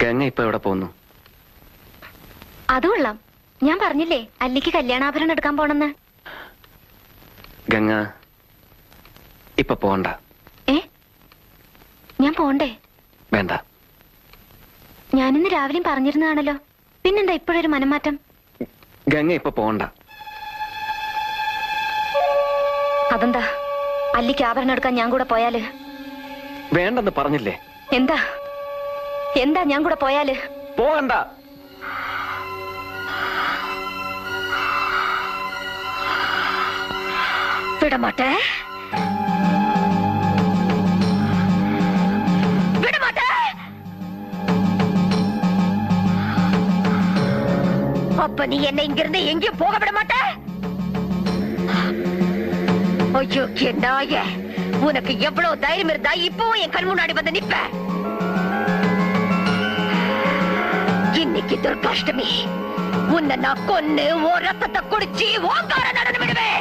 ഗംഗ ഇപ്പൊ എവിടെ പോകുന്നു? അത് കൊള്ളാം. ഞാൻ പറഞ്ഞില്ലേ അല്ലിക്ക് കല്യാണാഭരണം എടുക്കാൻ പോണെന്ന്. ഗംഗ ഇപ്പൊ പോണ്ട. ഞാൻ പോണ്ടേ? വേണ്ട. ഞാനിന്ന് രാവിലെയും പറഞ്ഞിരുന്നതാണല്ലോ, പിന്നെന്താ ഇപ്പോഴൊരു മനംമാറ്റം? ഗംഗ ഇപ്പൊ പോണ്ട. അതെന്താ? അല്ലിക്ക് ആഭരണം എടുക്കാൻ ഞാൻ കൂടെ പോയാല്? വേണ്ടെന്ന് പറഞ്ഞില്ലേ? എന്താ എന്താ ഞാൻ കൂടെ പോയാല്? പോകണ്ട. വിടമാട്ടെ, വിടമാട്ടെ. அப்ப நீ என்ன இங்கிருந்து எங்கேயும் போக விட மாட்ட? ஐயோ நாய, உனக்கு எவ்வளவு தைரியம் இருந்தா இப்பவும் என் கண் முன்னாடி வந்து நிப்ப? இன்னைக்கு துர்காஷ்டமி, உன்னை நான் கொன்னு ஓ ரத்தத்தை குடிச்சு ஓங்கார நடனம் விடுவேன்.